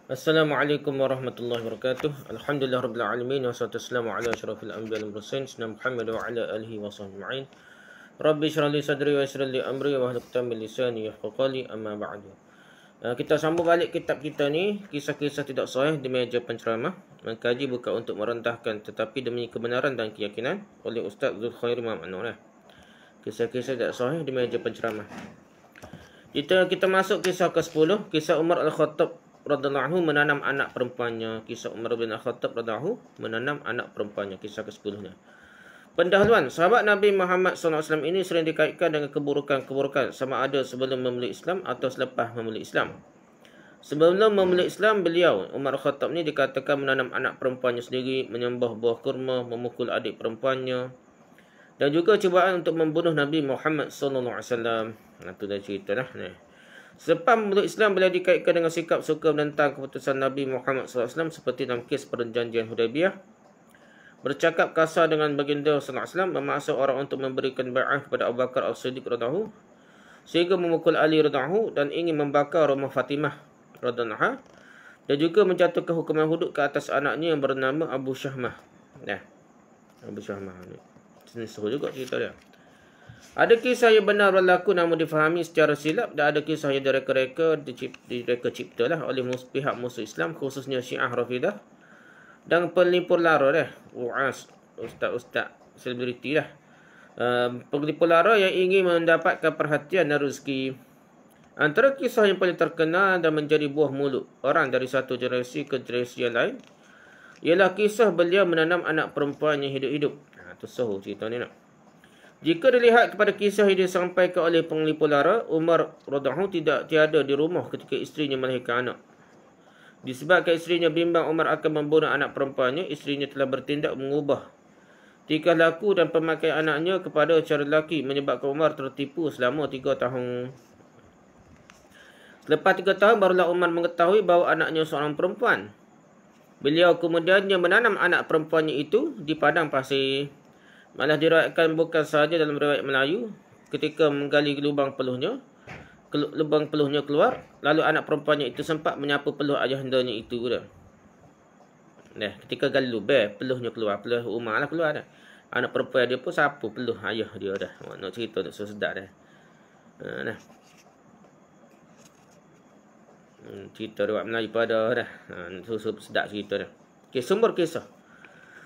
Assalamualaikum warahmatullahi wabarakatuh. Alhamdulillah rabbil alamin wassalatu wassalamu ala asyrafil anbiya'i wal mursalin sayyidina Muhammad wa ala alihi wa sahbihi ajma'in. Rabbi shrah li sadri wa yassir li amri wa hlul 'uqdatam min lisani yafqahu qawli, amma ba'du. Kita sambung balik kitab kita ni, kisah-kisah tidak sahih di meja penceramah. Mengkaji bukan untuk merendahkan tetapi demi kebenaran dan keyakinan, oleh Ustaz Zulkhair Muhammad Anwar. Kisah-kisah tidak sahih di meja penceramah. Kita masuk kisah ke-10, kisah Umar Al-Khattab radhiyallahu anhu menanam anak perempuannya. Kisah Umar bin Al-Khattab radhiyallahu anhu menanam anak perempuannya. Kisah ke-10-nya. Pendahuluan, sahabat Nabi Muhammad SAW ini sering dikaitkan dengan keburukan-keburukan, sama ada sebelum memeluk Islam atau selepas memeluk Islam. Sebelum memeluk Islam, beliau, Umar Al-Khattab ini dikatakan menanam anak perempuannya sendiri, menyembah buah kurma, memukul adik perempuannya, dan juga cubaan untuk membunuh Nabi Muhammad SAW. Itu dah cerita dah. Selepas memeluk Islam, beliau dikaitkan dengan sikap suka menentang keputusan Nabi Muhammad SAW seperti dalam kes perjanjian Hudaybiyah, bercakap kasar dengan baginda SAW, memaksa orang untuk memberikan bai'ah kepada Abu Bakar As-Siddiq radhiyallahu, sehingga memukul Ali radhiyallahu dan ingin membakar rumah Fatimah radhiyallahu, dan juga menjatuhkan hukuman hudud ke atas anaknya yang bernama Abu Syahmah. Abu Syahmah ni seru juga cerita dia. Ada kisah yang benar berlaku namun difahami secara silap, dan ada kisah yang direka-reka cipta lah oleh pihak musuh Islam, khususnya Syiah Rafidah dan pelipur lara dah, ustaz-ustaz selebriti dah, pelipur lara yang ingin mendapatkan perhatian dan rezeki. Antara kisah yang paling terkenal dan menjadi buah mulut orang dari satu generasi ke generasi yang lain ialah kisah beliau menanam anak perempuan yang hidup-hidup. Itu sahur cerita ni nak. Jika dilihat kepada kisah yang disampaikan oleh penglipur lara, Umar radhiyallahu tiada di rumah ketika isterinya melahirkan anak. Disebabkan isterinya bimbang Umar akan membunuh anak perempuannya, isterinya telah bertindak mengubah tingkah laku dan pemakaian anaknya kepada cara lelaki, menyebabkan Umar tertipu selama 3 tahun. Selepas 3 tahun, barulah Umar mengetahui bahawa anaknya seorang perempuan. Beliau kemudiannya menanam anak perempuannya itu di padang pasir. Malah diriwayatkan bukan sahaja dalam riwayat Melayu, ketika menggali lubang peluhnya keluar, lalu anak perempuannya itu sempat menyapu peluh ayahandanya itu dah. Ketika gali lubang, peluhnya keluar, peluh rumah lah keluar dah. Anak perempuan dia pun sapu peluh ayah dia dah. Nak cerita nak sedap dah. Cerita riwayat Melayu pada dah. Sedap cerita dah. Okey, sumber kisah.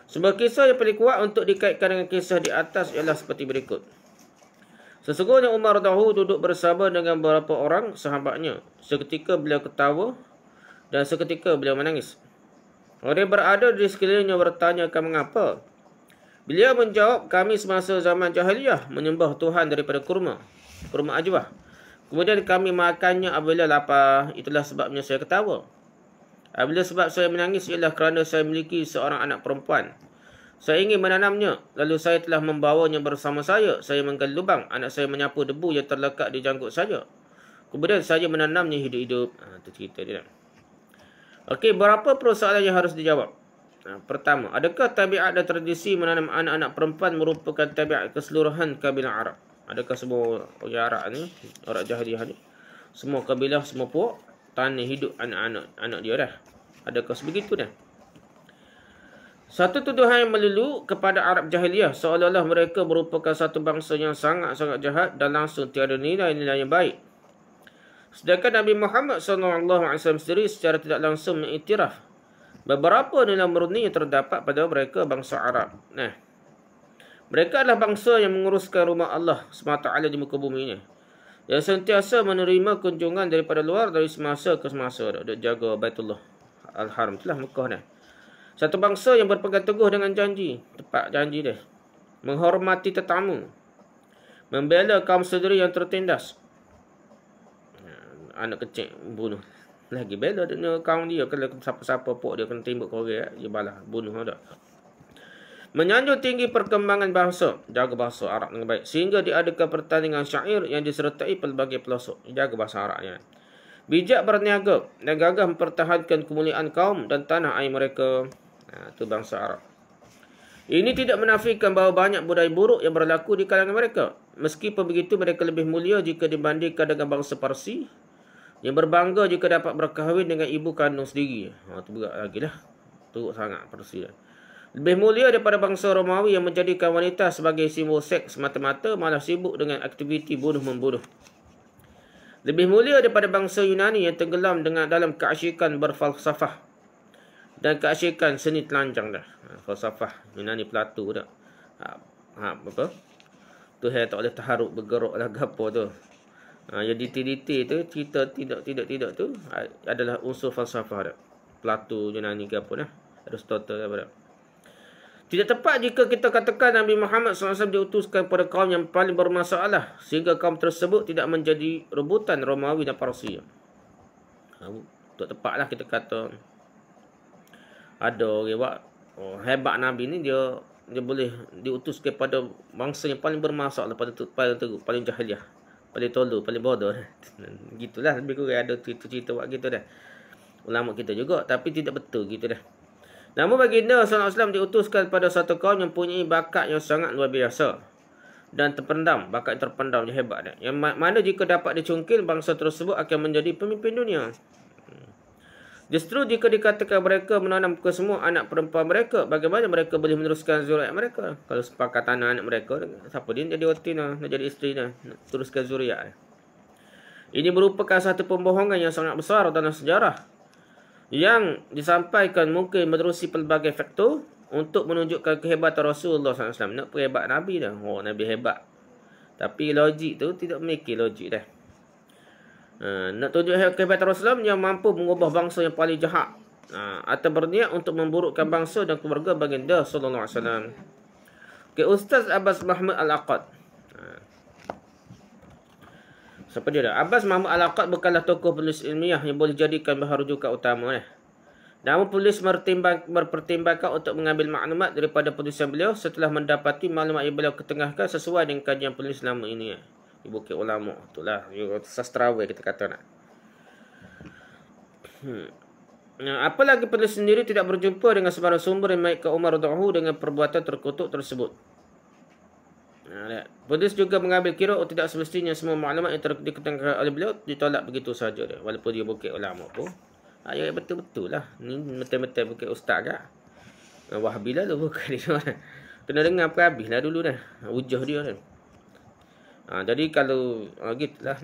Sumber kisah yang paling kuat untuk dikaitkan dengan kisah di atas ialah seperti berikut. Sesungguhnya Umar radhiyallahu duduk bersama dengan beberapa orang sahabatnya. Seketika beliau ketawa dan seketika beliau menangis. Orang yang berada di sekelilingnya bertanyakan mengapa. Beliau menjawab, kami semasa zaman jahiliyah menyembah Tuhan daripada kurma ajwah. Kemudian kami makannya apabila lapar. Itulah sebabnya saya ketawa. Apabila sebab saya menangis ialah kerana saya memiliki seorang anak perempuan. Saya ingin menanamnya, lalu saya telah membawanya bersama saya. Saya menggali lubang, anak saya menyapu debu yang terlekat di janggut saya. Kemudian saya menanamnya hidup-hidup. Itu cerita dia. Okey, berapa persoalan yang harus dijawab? Pertama, adakah tabiat dan tradisi menanam anak-anak perempuan merupakan tabiat keseluruhan kabilah Arab? Adakah semua orang Arab ni, orang jahiliyah ni, semua kabilah, semua puak tanah hidup anak-anak dia dah? Adakah sebegitu dah? Satu tuduhan yang melulu kepada Arab jahiliyah, seolah-olah mereka merupakan satu bangsa yang sangat-sangat jahat dan langsung tiada nilai-nilai yang baik. Sedangkan Nabi Muhammad SAW sendiri secara tidak langsung mengiktiraf beberapa nilai murni yang terdapat pada mereka bangsa Arab. Mereka adalah bangsa yang menguruskan rumah Allah SWT di muka bumi ini, yang sentiasa menerima kunjungan daripada luar dari semasa ke semasa. Dia jaga Baitullah Al-Haram, itulah Mekah dah. Satu bangsa yang berpegang teguh dengan janji, tepat janji dia. Menghormati tetamu. Membela kaum sendiri yang tertindas. Anak kecil bunuh. Lagi bela dengan kaum dia. Kalau siapa-siapa pok dia kena tembak korek, dia balas, bunuh dah. Menyanjung tinggi perkembangan bahasa, jaga bahasa Arab dengan baik, sehingga diadakan pertandingan syair yang disertai pelbagai pelosok, jaga bahasa Arabnya. Bijak berniaga dan gagah mempertahankan kemuliaan kaum dan tanah air mereka. Itu bangsa Arab. Ini tidak menafikan bahawa banyak budaya buruk yang berlaku di kalangan mereka. Meskipun begitu, mereka lebih mulia jika dibandingkan dengan bangsa Parsi, Yang berbangga jika dapat berkahwin dengan ibu kandung sendiri. Tu berat lagi lah. Teruk sangat persilan. Lebih mulia daripada bangsa Romawi yang menjadikan wanita sebagai simbol seks semata-mata, malah sibuk dengan aktiviti bunuh-membunuh. Lebih mulia daripada bangsa Yunani yang tenggelam dalam keasyikan berfalsafah dan keasyikan seni telanjang dah. Falsafah Yunani Plato dah. Apa? Tuhan tak boleh taharuk bergeruk lah gapo tu. Yang detail-detail tu, cerita tidak tu adalah unsur falsafah dah. Plato Yunani ke apa dah. Aristotle apa dah. Tidak tepat jika kita katakan Nabi Muhammad SAW diutuskan pada kaum yang paling bermasalah sehingga kaum tersebut tidak menjadi rebutan Romawi dan Parsia. Tak tepatlah kita kata ada orang buat hebat Nabi ni dia boleh diutus kepada bangsa yang paling bermasalah, paling jahiliah, paling tolol, paling bodoh. Gitulah lebih kurang ada cerita buat gitu dah. Ulama kita juga, tapi tidak betul gitu dah. Namun baginda SAW diutuskan pada satu kaum yang punya bakat yang sangat luar biasa dan terpendam, bakat yang terpendam yang hebat dah. Yang mana jika dapat dicungkil, bangsa tersebut akan menjadi pemimpin dunia. Justru jika dikatakan mereka menanam ke semua anak perempuan mereka, bagaimana mereka boleh meneruskan zuriat mereka? Kalau sepakat tanah anak mereka, siapa dia jadi watina, nak jadi isteri nak teruskan zuriat. Ini merupakan satu pembohongan yang sangat besar dalam sejarah, yang disampaikan mungkin menerusi pelbagai faktor untuk menunjukkan kehebatan Rasulullah SAW. Nak perhebat Nabi dah. Nabi hebat. Tapi logik tu tidak memiliki logik dah. Nak tunjuk kehebatan Rasulullah yang mampu mengubah bangsa yang paling jahat. Atau berniat untuk memburukkan bangsa dan keluarga baginda SAW. Okay, Ustaz Abbas Mahmud Al-Aqad. Siapa dia dah? Abbas Mahmud Al-Aqad bukanlah tokoh penulis ilmiah yang boleh jadikan bahan rujukan utama. Namun penulis berpertimbangkan untuk mengambil maklumat daripada penulisan beliau setelah mendapati maklumat yang beliau ketengahkan sesuai dengan kajian penulis lama ini. Di Bukit Ulama. Itulah sastrawan kita kata nak. Apalagi penulis sendiri tidak berjumpa dengan sebarang sumber yang mengaitkan Umar radhiyallahu dengan perbuatan terkutuk tersebut. Penulis juga mengambil kira tidak semestinya semua maklumat yang diketengahkan oleh beliau ditolak begitu saja dia. Walaupun dia Bukit Ulama pun. Ya betul-betul lah. Ni betul-betul Bukit Ustaz kak. Wahabi lah tu bukan dia. Kena dengar apa habis lah dulu dah. Hujah dia kan. Jadi kalau gitulah.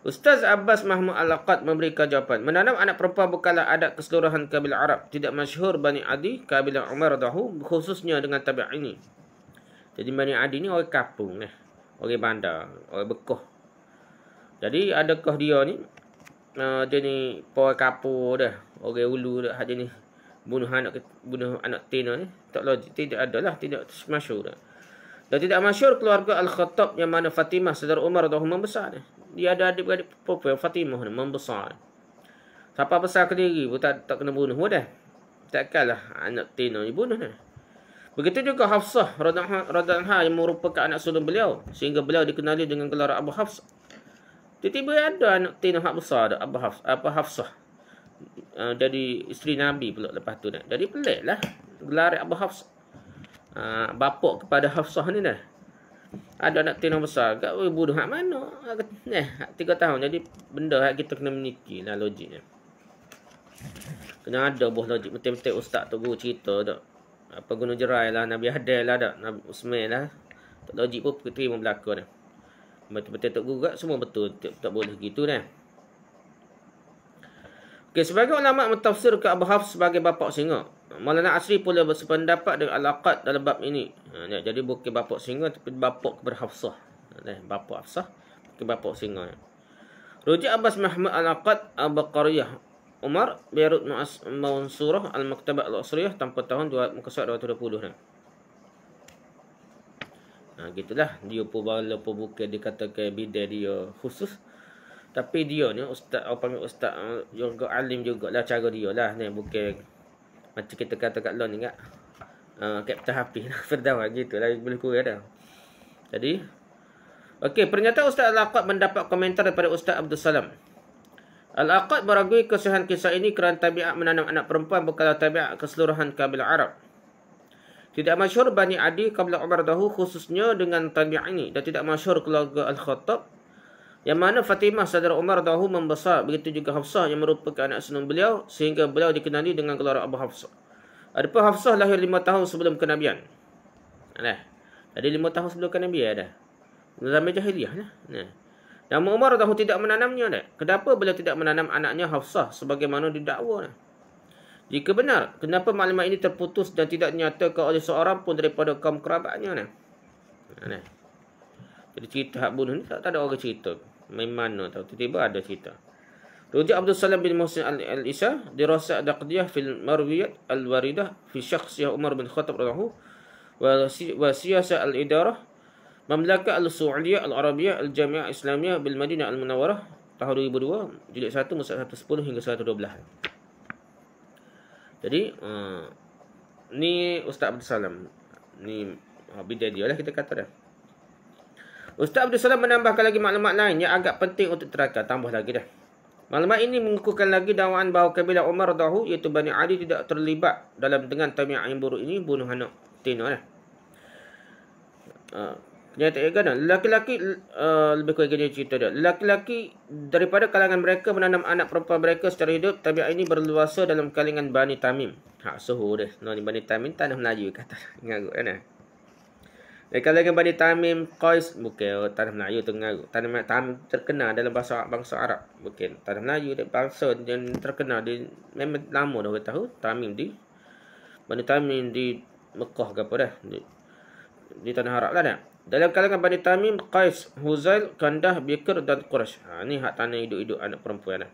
Ustaz Abbas Mahmud Al-Aqad memberikan jawapan. Menanam anak perempuan bukanlah adat keseluruhan kabilah Arab. Tidak masyhur Bani Adi, kabilah Umar radhiyallahu khususnya dengan tabiat ini. Jadi Bani Adi ni orang kampung ni. Orang bandar, orang Bekoh. Jadi adakah dia ni dia ni orang kampung dah, orang ulu dah, dia ni bunuh anak tina ni? Tak logik, tidak adalah, tidak masyhur dah. Dan tidak masyhur keluarga Al-Khattab yang mana Fatimah saudara Umar radhiyallahu membesar ni. Dia ada adik-beradik perempuan Fatimah ni membesar. Siapa besar ke diri pun tak kena bunuh dah. Takkanlah anak tina ni bunuh ni. Begitu juga Hafsah radhiyallahu anha yang merupakan anak sulung beliau sehingga beliau dikenali dengan gelar Abu Hafsah. Tiba-tiba ada anak tina hak besar dah Abu Hafsah. Jadi isteri Nabi pula lepas tu dah. Jadi peliklah gelar Abu Hafsah. Bapak kepada Hafsah ni dah. Ada anak tina besar, gak bunuh hak mana? 3 tahun. Jadi benda hak kita kena meniki lah logiknya. Kena ada buah logik betul-betul ustaz tu guru cerita dak. Apa guna jerai lah, Nabi Adil lah dak, Nabi Usman lah. Tak logik pun terima berlaku dah. Betul-betul tak gugat semua betul, tak boleh gitu dah. Okey, sebagai ulama mentafsirkan Abu Hafs sebagai bapa singa. Maulana Asri pula bersependapat dengan Al-Aqad dalam bab ini. Jadi bukan bapa singa tapi bapa kepada Hafsah. Bapa Hafsah ke bapa singa. Rujuk Abbas Mahmud Al-Aqad Al-Baqariyah Umar Beirut Mansurah Al-Maktabah Al-Asriyah tanpa tahun 220 dah. Gitulah dia pun walaupun bukan dikatakan bidang dia khusus, tapi dia ni ustaz, apa panggil ustaz juga alim jugalah cara dia lah ni, bukan macam kita kata kat lon ni kak Kapten Hafiz Firdaus gitulah, boleh kurang dah. Jadi okey, pernyataan Ustaz Al-Aqad mendapat komentar daripada Ustaz Abdul Salam. Al-Aqad meragui kesihan kisah ini kerana tabiat menanam anak perempuan bukanlah tabiat keseluruhan kabilah Arab. Tidak masyhur Bani Adi kabilah Umar dahulu khususnya dengan tabiat ini, dan tidak masyhur keluarga Al-Khattab Yang mana Fatimah saudara Umar radhiyallahu membesar, begitu juga Hafsah yang merupakan anak sulung beliau, sehingga beliau dikenali dengan gelar Abu Hafsah. Adapun Hafsah lahir 5 tahun sebelum kenabian. Nah, jadi 5 tahun sebelum kenabian dah. Zaman jahiliyah lah. Nah. Nama Umar radhiyallahu tidak menanamnya dah. Kenapa beliau tidak menanam anaknya Hafsah sebagaimana didakwa dah? Jika benar, kenapa maklumat ini terputus dan tidak dinyatakan oleh seorang pun daripada kaum kerabatnya dah? Nah. Jadi cerita hak bunuh ni tak ada orang cerita. Main mana tahu, tiba-tiba ada cerita. Rujuk Abdul Salam bin Muhsin al-Isa dirasa ada qadiyah fil marwiyat al-waridah fi syakhsiyah Umar bin Khattab radhiyallahu wa siyasah al-idarah Mamlakah al-Saudiyyah al-Arabiyyah al-Jami'ah Islamiyah bil Madinah al-Munawwarah tahun 2002 jilid 1 muka 110 hingga 112. Jadi ni Ustaz Abdul Salam ni bidai dia lah kita kata dah. Ustaz Abdul Salam menambahkan lagi maklumat lain yang agak penting untuk terangkan, tambah lagi dah. Maklumat ini mengukuhkan lagi dakwaan bahawa kabilah Umar radhiyallahu iaitu Bani Ali tidak terlibat dalam dengan tabiat yang buruk ini, bunuh anak Tino lah. Kenyataan kan lelaki-lelaki lebih kurang gini cerita dia. Lelaki-lelaki daripada kalangan mereka menanam anak perempuan mereka secara hidup. Tabiat ini berluasa dalam kalangan Bani Tamim. Hak suhu dia. No, ni Bani Tamim tanah Melayu kata. Ngarut kan. Dari kalangan Bani Tamim, Qais bukan tanah Melayu tu ngarut. Tanah Tamim terkenal dalam bangsa Arab. Bukan tanah Melayu dia bangsa yang terkenal di memang lama dah kita tahu Tamim di Bani Tamim di Mekah ke apa dah. Di tanah Arab lah dah. Dalam kalangan Bani Tamim, Qais, Huzail, Kandah, Bikr dan Quraisy. Ni hak tanah hidup-hidup anak perempuan lah.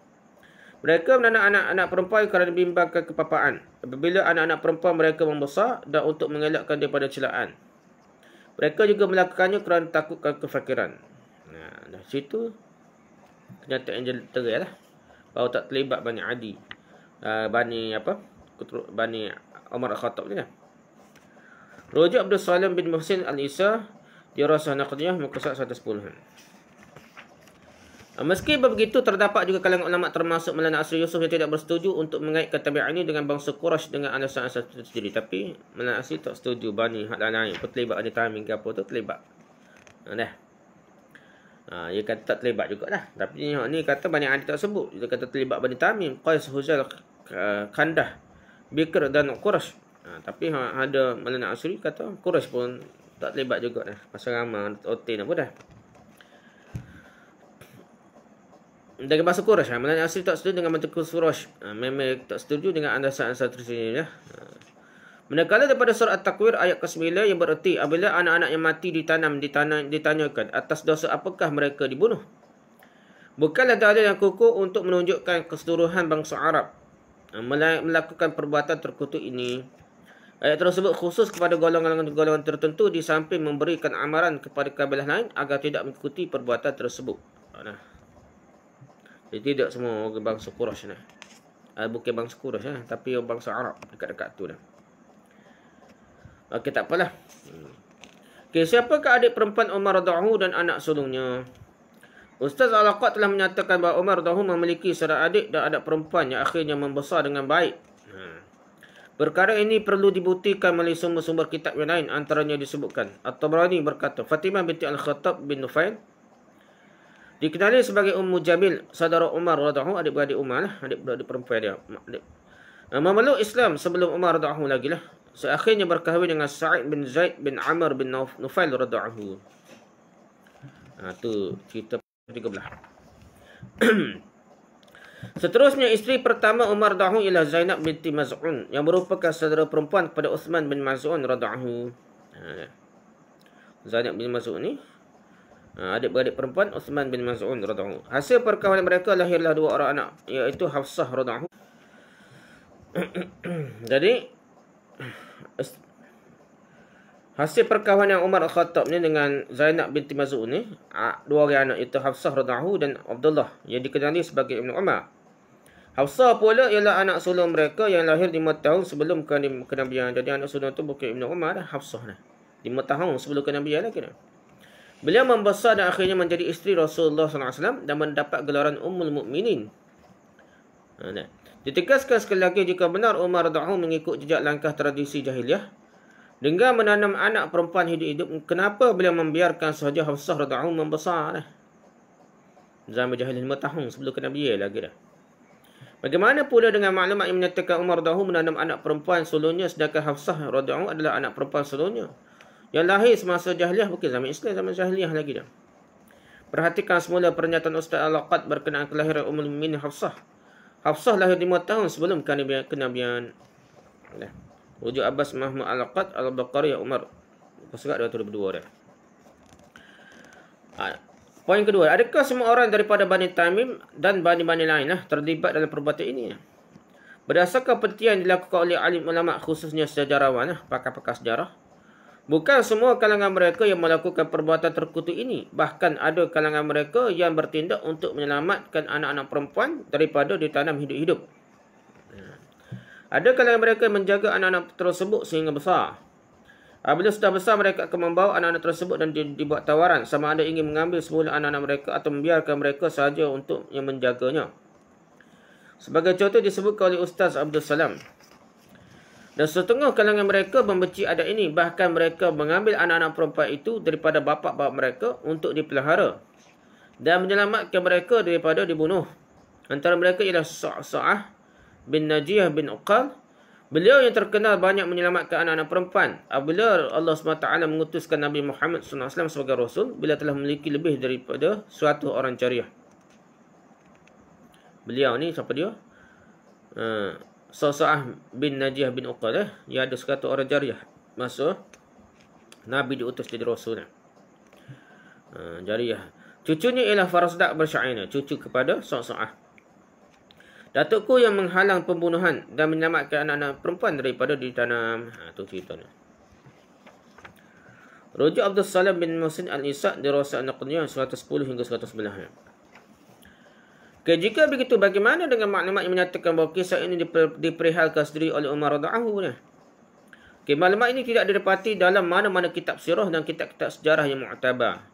Mereka menanam anak-anak perempuan kerana bimbangkan kepapaan. Apabila anak-anak perempuan mereka membesar dan untuk mengelakkan daripada celaan. Mereka juga melakukannya kerana takutkan kefakiran. Nah, dah situ kenyataan yang terang lah. Bahawa tak terlibat Bani Adi. Bani Umar Al-Khattab ni lah. Rujuk Abdul Salam bin Muhsin al-Isa dirasa naqdiyah muka 110. Meski begitu, terdapat juga kalangan ulama termasuk Maulana Asri Yusuf yang tidak bersetuju untuk mengaitkan tabiat ini dengan bangsa Quraisy dengan alasan-alasan tersendiri. Tapi Maulana Asri tak setuju Bani hak lain. Terlibat Bani Tamim ke apa tu terlibat. Dah. Dia kata tak terlibat jugalah. Tapi ni kata Bani Adi tak sebut. Dia kata terlibat Bani Tamim, Qais, Huzail, Kandah, Bikr dan Quraisy. Tapi ada Maulana Asri kata Quraisy pun tak terlibat juga dah. Pasal ramah otin apa dah. Dengan bahasa Quraisy, Maulana Asri tak setuju dengan mantuk Quraisy. Memang tak setuju dengan alasan-alasan tersebut dah. Manakala daripada surah At-Takwir ayat ke-9 yang bererti apabila anak-anak yang mati ditanyakan atas dosa apakah mereka dibunuh. Bukanlah dalil yang kukuh untuk menunjukkan keseluruhan bangsa Arab melakukan perbuatan terkutuk ini. Ayat tersebut khusus kepada golongan-golongan tertentu di samping memberikan amaran kepada kabilah lain agar tidak mengikuti perbuatan tersebut. Jadi tidak semua orang bangsa Quraisy nah. Bukan bangsa Quraisy tapi bangsa Arab dekat-dekat tu dah. Okey, tak apalah. Okey, siapakah adik perempuan Umar radhiyallahu dan anak sulungnya? Ustaz Al-Aqad telah menyatakan bahawa Umar radhiyallahu memiliki seorang adik dan anak perempuan yang akhirnya membesar dengan baik. Perkara ini perlu dibuktikan melalui sumber-sumber kitab yang lain, antaranya disebutkan At-Tabrani berkata Fatimah binti Al-Khattab bin Nufail dikenali sebagai Ummu Jamil, saudara Umar radhiyallahu, adik-beradik Umar lah, adik-beradik perempuan dia. Memeluk Islam sebelum Umar radhiyallahu lagi lah. Seakhirnya berkahwin dengan Sa'id bin Zaid bin Amr bin Nufail radhiyallahu. Tu cerita 13. Seterusnya isteri pertama Umar radhiyallahu ialah Zainab binti Maz'un yang merupakan saudara perempuan kepada Uthman bin Maz'un radhiyallahu. Zainab bin Maz'un ni adik-beradik perempuan Uthman bin Maz'un radhiyallahu. Hasil perkahwinan mereka lahirlah dua orang anak iaitu Hafsah radhiyallahu. Jadi hasil perkahwinan Umar Al-Khattab ni dengan Zainab binti Maz'un ni, dua orang anak iaitu Hafsah radhiyallahu dan Abdullah yang dikenali sebagai Ibnu Umar. Hafsah pula ialah anak sulung mereka yang lahir 5 tahun sebelum kenabian. Jadi anak sulung tu bukan Ibnu Umar dah, Hafsah dah. 5 tahun sebelum kenabian lah kira. Beliau membesar dan akhirnya menjadi isteri Rasulullah SAW dan mendapat gelaran Ummul Mukminin. Ditegaskan sekali lagi jika benar Umar radhiyallahu mengikut jejak langkah tradisi jahiliyah dengan menanam anak perempuan hidup-hidup, kenapa beliau membiarkan sahaja Hafsah radhiyallahu membesar? Zaman jahiliyah 5 tahun sebelum kenabian lagi dah. Bagaimana pula dengan maklumat yang menyatakan Umar radhiyallahu menanam anak perempuan sulunya, sedangkan Hafsah radhiyallahu adalah anak perempuan sulunya yang lahir semasa jahiliyah, bukan zaman Islam, zaman jahiliyah lagi dah. Perhatikan semula pernyataan Ustaz Al-Laqad berkenaan kelahiran Ummul Mukminin Hafsah. Hafsah lahir 5 tahun sebelum kenabian. Rujuk Abbas Mahmud Al-Laqad Al-Baqariyah Umar Surat 202 dah. Poin kedua, adakah semua orang daripada Bani Tamim dan Bani-Bani lain terlibat dalam perbuatan ini? Berdasarkan penelitian yang dilakukan oleh alim ulama, khususnya sejarawan, pakar-pakar sejarah, bukan semua kalangan mereka yang melakukan perbuatan terkutuk ini. Bahkan ada kalangan mereka yang bertindak untuk menyelamatkan anak-anak perempuan daripada ditanam hidup-hidup. Ada kalangan mereka yang menjaga anak-anak tersebut sehingga besar. Apabila sudah besar, mereka akan membawa anak-anak tersebut dan dibuat tawaran sama ada ingin mengambil semula anak-anak mereka atau membiarkan mereka sahaja untuk yang menjaganya. Sebagai contoh disebutkan oleh Ustaz Abdul Salam. Dan setengah kalangan mereka membenci adat ini. Bahkan mereka mengambil anak-anak perempuan itu daripada bapa-bapa mereka untuk dipelihara dan menyelamatkan mereka daripada dibunuh. Antara mereka ialah Sa'ah bin Najiyah bin Uqal. Beliau yang terkenal banyak menyelamatkan anak-anak perempuan. Apabila Allah SWT mengutuskan Nabi Muhammad SAW sebagai Rasul, bila telah memiliki lebih daripada 100 orang jariah. Beliau ni siapa dia? Sa'ah bin Najiyah bin Uqal. Dia ada 100 orang jariah masa Nabi diutus jadi Rasul. Jariah. Cucunya ialah Farasdak Bersyaina, cucu kepada Sa'ah. Datukku yang menghalang pembunuhan dan menyelamatkan anak-anak perempuan daripada ditanam. Itu ceritanya. Rujuk Abdul Salam bin Muhsin Al-Isa' di Rawsat An-Naqdiyah 110 hingga 111. Okay, jika begitu, bagaimana dengan maklumat yang menyatakan bahawa kisah ini diperihalkan sendiri oleh Umar radhiyallahu anhu? Okay, maklumat ini tidak didapati dalam mana-mana kitab sirah dan kitab-kitab sejarah yang mu'tabar,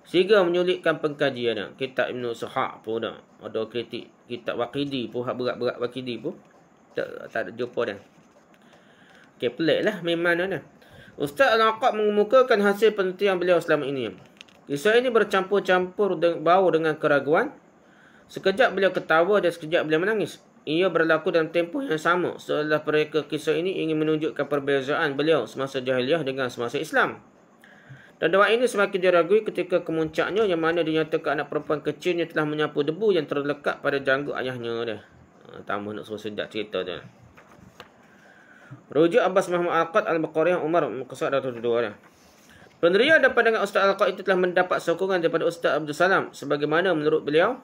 sehingga menyulitkan pengkajiannya. Kitab Ibn Ishaq pun ada kritik. Kitab Waqidi pun, berat-berat Waqidi pun tak ada jumpa dah. Okay, pelik lah memang dah. Ustaz Al-Laqad mengemukakan hasil penelitian beliau selama ini. Kisah ini bercampur-campur bau dengan keraguan. Sekejap beliau ketawa dan sekejap beliau menangis. Ia berlaku dalam tempoh yang sama. Setelah mereka kisah ini ingin menunjukkan perbezaan beliau semasa jahiliyah dengan semasa Islam. Dan doa ini semakin diragui ketika kemuncaknya, yang mana dinyatakan anak perempuan kecilnya telah menyapu debu yang terlekat pada janggut ayahnya dah. Tambah nak suruh sedap cerita tu. Rujuk Abbas Mahmud Al-Laqad Al-Baqariyah Umar Surat 202 dah. Pendirian dan pandangan Ustaz Al-Laqad itu telah mendapat sokongan daripada Ustaz Abdul Salam, sebagaimana menurut beliau.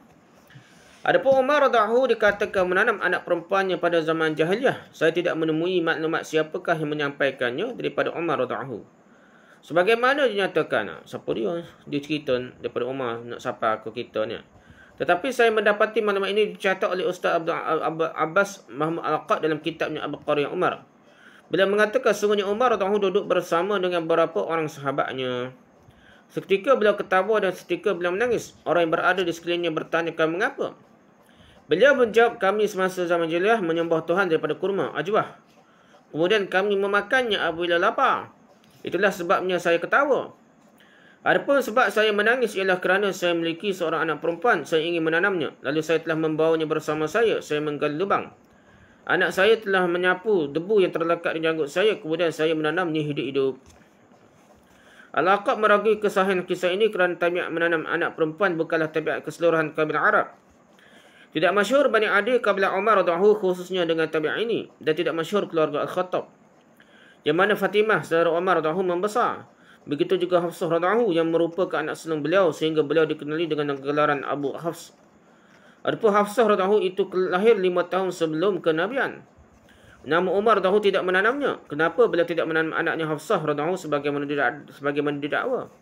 Adapun Umar radhiyallahu dikatakan menanam anak perempuannya pada zaman jahiliyah. Saya tidak menemui maklumat siapakah yang menyampaikannya daripada Umar radhiyallahu. Sebagaimana dinyatakan, siapa dia? Dia cerita daripada Umar nak sapa ke kita ni. Tetapi saya mendapati maklumat ini dicatat oleh Ustaz Abbas Mahmud Al-Laqad dalam kitabnya Al-Baqariyah Umar. Bila mengatakan sungguhnya Umar radhiyallahu duduk bersama dengan beberapa orang sahabatnya. Seketika beliau ketawa dan seketika beliau menangis. Orang yang berada di sekelilingnya bertanyakan mengapa. Beliau menjawab, kami semasa zaman jahiliyah menyembah Tuhan daripada kurma, ajwah. Kemudian kami memakannya apabila lapar. Itulah sebabnya saya ketawa. Adapun sebab saya menangis ialah kerana saya memiliki seorang anak perempuan. Saya ingin menanamnya. Lalu saya telah membawanya bersama saya. Saya menggali lubang. Anak saya telah menyapu debu yang terlekat di janggut saya. Kemudian saya menanamnya hidup-hidup. Al-Laqad meragui kesahihan kisah ini kerana tabiat menanam anak perempuan bukanlah tabiat keseluruhan kabilah Arab. Tidak masyhur Bani Adi kabilah Umar radhiyallahu khususnya dengan tabiat ini. Dan tidak masyhur keluarga Al-Khattab, yang mana Fatimah saudara Umar radhiyallahu membesar. Begitu juga Hafsah radhiyallahu yang merupakan anak sulung beliau sehingga beliau dikenali dengan gelaran Abu Hafs. Adapun Hafsah radhiyallahu itu lahir 5 tahun sebelum kenabian. Namun Umar radhiyallahu tidak menanamnya. Kenapa beliau tidak menanam anaknya Hafsah radhiyallahu sebagaimana didakwa?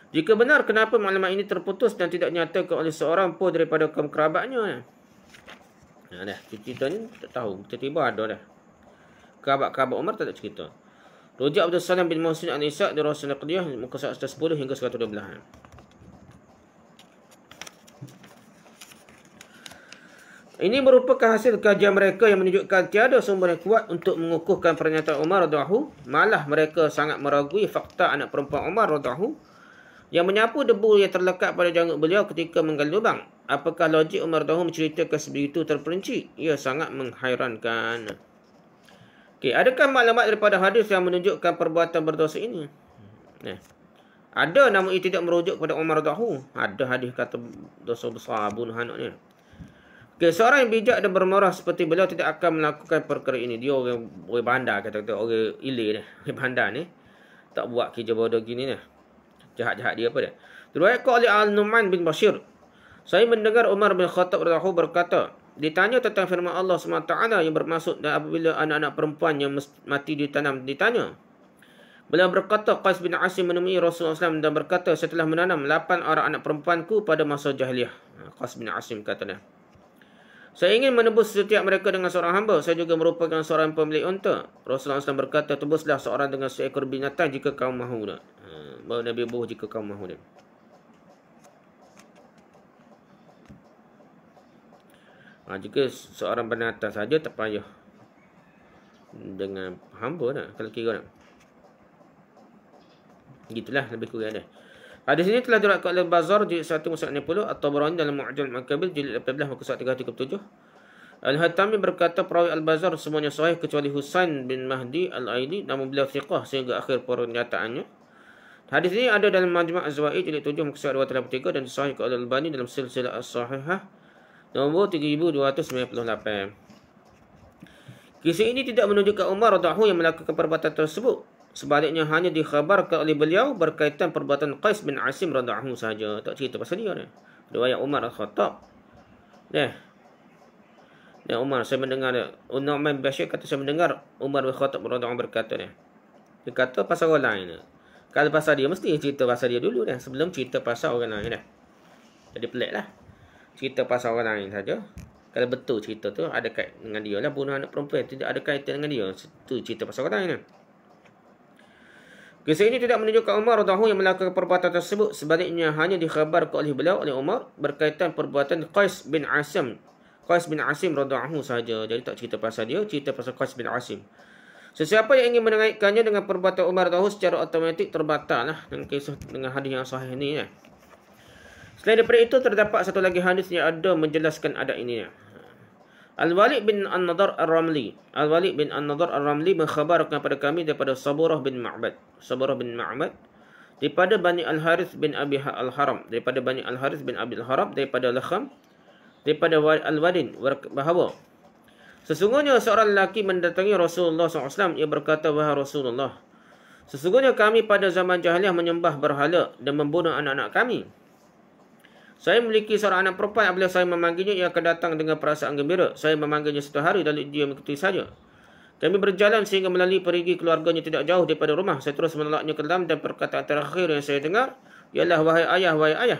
Jika benar, kenapa maklumat ini terputus dan tidak dinyatakan oleh seorang pun daripada kaum kerabatnya? Dah, cerita ni tak tahu. Tiba-tiba ada dah. Kerabat-kerabat Umar tak ada cerita. Rujuk Abdul Salam bin Muhsin Al-Isa' di Rawsat An-Naqdiyah muka surat 110 hingga 112. Ini merupakan hasil kajian mereka yang menunjukkan tiada sumber yang kuat untuk mengukuhkan pernyataan Umar radhiyallahu. Malah mereka sangat meragui fakta anak perempuan Umar radhiyallahu yang menyapu debu yang terlekat pada janggut beliau ketika menggali lubang. Apakah logik Umar dahulu menceritakan sebegitu terperinci? Ia sangat menghairankan. Okey, adakah maklumat daripada hadis yang menunjukkan perbuatan berdosa ini? Ada, namun ia tidak merujuk kepada Umar dahulu. Ada hadis kata dosa besar bunuh anak ni. Okey, seorang yang bijak dan bermarah seperti beliau tidak akan melakukan perkara ini. Dia orang bandar, kata-kata orang ilir ni. Orang bandar ni tak buat kerja bodoh gini ni. Jahat-jahat dia apa dia? Diriwayatkan oleh Al-Nu'man bin Bashir. Saya mendengar Umar bin Khattab radhiyallahu berkata, ditanya tentang firman Allah SWT yang bermaksud dan apabila anak-anak perempuan yang mati ditanam ditanya. Beliau berkata, Qais bin Asim menemui Rasulullah SAW dan berkata, setelah menanam 8 orang anak perempuanku pada masa jahiliah. Qais bin Asim katanya. Saya ingin menebus setiap mereka dengan seorang hamba. Saya juga merupakan seorang pemilik unta. Rasulullah SAW berkata, tebuslah seorang dengan seekor binatang jika kau mahu. Baru Nabi buh jika kau mahu. Jika seorang binatang saja tak payah dengan hamba nak, kalau kira nak. Gitulah lebih kurang dah. Hadis ini telah diriwayatkan oleh Bazar jilid 1 muka 60, At-Tabarani dalam Mu'jam Al-Kabir jilid 18 muka 377. Al-Hatami berkata perawi Al-Bazar semuanya sahih kecuali Husain bin Mahdi Al-Aili, namun beliau thiqah sehingga akhir pernyataannya. Hadis ini ada dalam Majma' Az-Zawaid jilid 7 muka 283 dan disahihkan oleh Al-Albani dalam Silsilah As-Sahihah nombor 3298. Kisah ini tidak menunjukkan Umar radhiyallahu yang melakukan perbuatan tersebut. Sebaliknya hanya dikhabarkan oleh beliau berkaitan perbuatan Qais bin Asim radhiyallahu saja. Tak cerita pasal dia ni. Riwayat Umar Al-Khattab. Umar, saya mendengar Nu'man bin Bashir kata saya mendengar Umar bin Khattab radhiyallahu berkata ni. Dia kata pasal orang lain ni. Kalau pasal dia mesti cerita pasal dia dulu dah sebelum cerita pasal orang lain dah. Jadi pelik lah. Cerita pasal orang lain saja. Kalau betul cerita tu ada kait dengan dia lah, bunuh anak perempuan tidak ada kaitan dengan dia, itu cerita pasal orang lain. Kisah ini tidak menunjukkan Umar radhiyallahu yang melakukan perbuatan tersebut. Sebaliknya hanya dikhabarkan oleh beliau oleh Umar berkaitan perbuatan Qais bin Asim radhiyallahu sahaja. Jadi tak cerita pasal dia, cerita pasal Qais bin Asim. Sesiapa yang ingin mengaitkannya dengan perbuatan Umar radhiyallahu secara automatik terbatal lah dengan kisah dengan hadis yang sahih ni. Selain daripada itu, terdapat satu lagi hadis yang ada menjelaskan adab ini. Al-Walid bin An-Nadar Ar-Ramli mengkhabarkan kepada kami daripada Saburah bin Ma'bad daripada Bani Al-Harith bin Abi Al-Haram, daripada Bani Al-Harith bin Abi Al-Haram, daripada Lakham, daripada Al-Wadin bahawa sesungguhnya seorang lelaki mendatangi Rasulullah SAW. Ia berkata, wahai Rasulullah, sesungguhnya kami pada zaman jahiliah menyembah berhala dan membunuh anak-anak kami. Saya memiliki seorang anak perempuan. Apabila saya memanggilnya, ia akan datang dengan perasaan gembira. Saya memanggilnya satu hari, lalu dia mengikuti saja. Kami berjalan sehingga melalui perigi keluarganya tidak jauh daripada rumah. Saya terus menolaknya ke dalam dan perkataan terakhir yang saya dengar ialah, wahai ayah.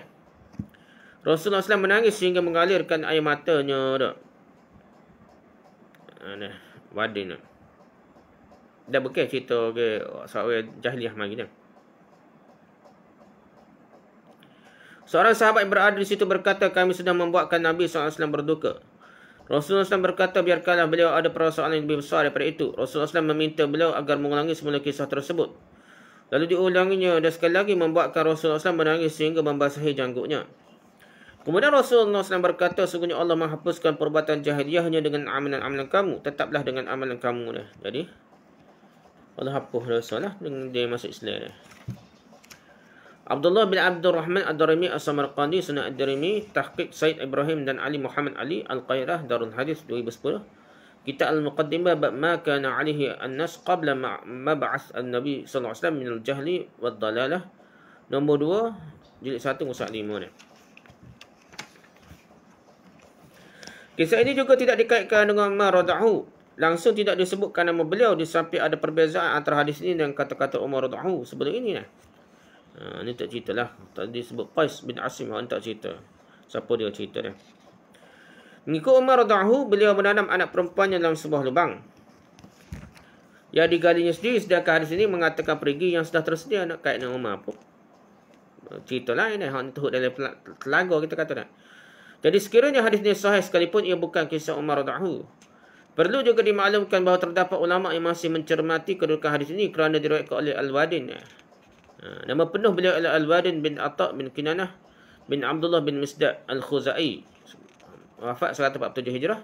Rasulullah SAW menangis sehingga mengalirkan air matanya. Wadin. Dah bukan cerita seorang jahiliah lagi dah. Seorang sahabat yang berada di situ berkata, kami sudah membuatkan Nabi SAW berduka. Rasulullah SAW berkata, biarkanlah beliau ada perasaan yang lebih besar daripada itu. Rasulullah SAW meminta beliau agar mengulangi semula kisah tersebut. Lalu diulanginya dan sekali lagi membuatkan Rasulullah SAW menangis sehingga membasahi janggutnya. Kemudian Rasulullah SAW berkata, sesungguhnya Allah menghapuskan perbuatan jahiliyahnya dengan amalan-amalan kamu. Tetaplah dengan amalan kamu. Jadi, Allah hapus dosa lah dengan dia masuk Islam. Abdullah bin Abdul Rahman Ad-Darimi As-Samarqandi, Sunan Ad-Darimi, Tahqiq Said Ibrahim dan Ali Muhammad Ali Al-Qairah, Darul Hadis 2010. Kitab Al-Muqaddimah bab ma kana alaihi an-nas qabla mab'ath an-nabi sallallahu alaihi wasallam min al-jahli wad-dalalah, nombor 2 jilid 1 muka 5 ni. Kisah ini juga tidak dikaitkan dengan Umar radhiyallahu. Langsung tidak disebutkan nama beliau di samping ada perbezaan antara hadis ini dan kata-kata Umar radhiyallahu sebelum ini lah. Ni tak cerita lah. Tadi sebut Qais bin Asim, tak cerita siapa dia cerita dia. Mengikut Umar radhiyallahu, beliau menanam anak perempuannya dalam sebuah lubang yang digalinya sendiri, sedangkan hadis ini mengatakan perigi yang sudah tersedia. Nak kait dengan Umar apa? Cerita lain ni, hang turut dalam telaga kita kata dah. Jadi sekiranya hadis ini sahih sekalipun ia bukan kisah Umar radhiyallahu. Perlu juga dimaklumkan bahawa terdapat ulama yang masih mencermati kedudukan hadis ini kerana diriwayatkan oleh Al-Wadin. Nama penuh beliau adalah Al-Wadin bin Atta' bin Kinanah bin Abdullah bin Misdaq Al-Khuzai. Wafat 147 Hijrah.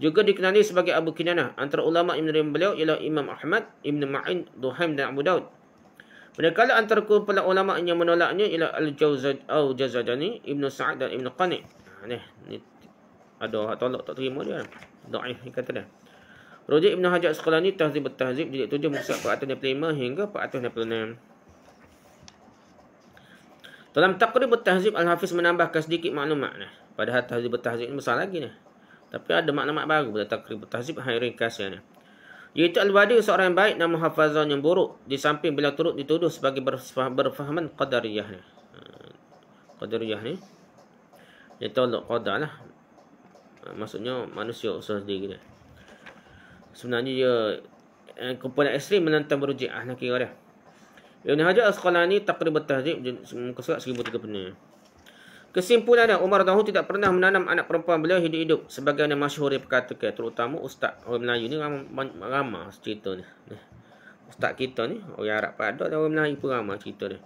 Juga dikenali sebagai Abu Kinanah. Antara ulama yang menerima beliau ialah Imam Ahmad, Ibn Ma'in, Duhaim dan Abu Daud. Manakala antara kumpulan ulama yang menolaknya ialah Al-Jazadani, Ibn Sa'ad dan Ibn Qani'. Ni ada orang tolak tak terima dia. Dhaif ni kata dia. Rujuk Ibn Hajar Asqalani Tahzib At-Tahzib jilid 7 muka 465 hingga 466. Dalam Taqrib At-Tahzib Al-Hafiz menambahkan sedikit maklumat ni. Padahal Tahzib At-Tahzib ni besar lagi ni. Tapi ada maklumat baru pada Taqrib At-Tahzib hari ringkasnya ni. Iaitu Al-Wadi seorang yang baik namun hafazan yang buruk, di samping bila turut dituduh sebagai berfahaman Qadariyah ni. Qadariyah ni dia tolak qadar lah. Maksudnya manusia usaha sendiri dia. Sebenarnya dia kumpulan ekstrim menentang Murji'ah nak kira dia. Ibn Hajar Asqalani Taqrib At-Tahzib muka surat 1030. Kesimpulannya, Umar radhiyallahu tidak pernah menanam anak perempuan beliau hidup-hidup sebagaimana masyhur dia perkatakan, terutama ustaz orang Melayu ni ramai cerita ni. Ustaz kita ni orang Arab pada orang Melayu pun ramai cerita dia.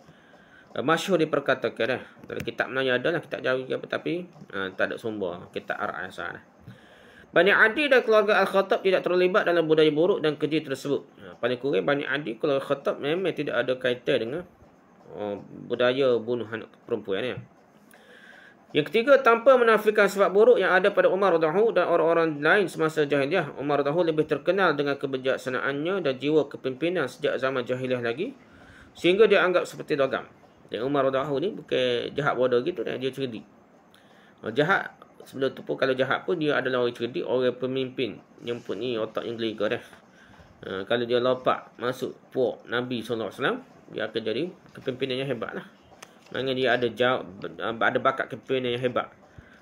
Masyhur dia perkatakan dah. Dalam kitab Melayu ada lah, kitab Jawi apa, tapi tak ada sumber, kitab Arab asal. Bani Adi dan keluarga Al-Khattab tidak terlibat dalam budaya buruk dan keji tersebut. Paling kurang Bani Adi keluarga Al-Khattab memang tidak ada kaitan dengan budaya bunuh anak perempuan ni. Yang ketiga, tanpa menafikan sifat buruk yang ada pada Umar radhiyallahu dan orang-orang lain semasa jahiliah, Umar radhiyallahu lebih terkenal dengan kebijaksanaannya dan jiwa kepimpinan sejak zaman jahiliah lagi, sehingga dia anggap seperti logam. Dan Umar radhiyallahu ni bukan jahat bodoh gitu dah, dia cerdik. Jahat sebelum tu pun, kalau jahat pun dia adalah orang cerdik, orang pemimpin yang mempunyai otak yang geliga dah. Kalau dia lopak masuk puak Nabi SAW, dia akan jadi kepimpinan yang hebat lah. Maknanya dia ada bakat kepimpinan yang hebat.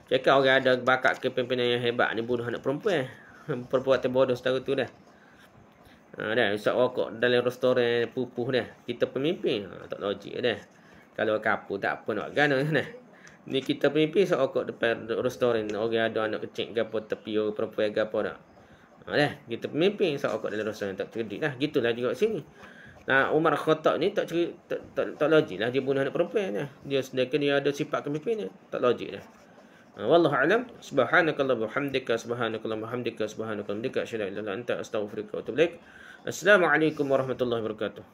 Cakap orang ada bakat kepimpinan yang hebat ni bunuh anak perempuan. Perbuatan bodoh setara tu dah. Dah usah rokok dalam restoran pupuh dah. Kita pemimpin, tak logik dah. Kalau kapur tak apa nak gana dah. Ni kita pemimpin sok rokok depan restoran, orang ada anak kecil gapo tepi orang perempuan gapo dak. Dah, kita pemimpin sok rokok dalam restoran tak cerdik dah. Gitulah juga sini. Nah, Umar Khattab ni tak logik lah dia bunuh anak perempuan dah. Dia sedangkan dia ada sifat kepimpinan, tak logik dah. Wallahu a'lam. Subhanakallah wa bihamdika, subhanakallah wa bihamdika, subhanakallah wa bihamdika, asyhadu an la ilaha illa anta, astaghfiruka wa atubu ilaik. Assalamualaikum warahmatullahi wabarakatuh.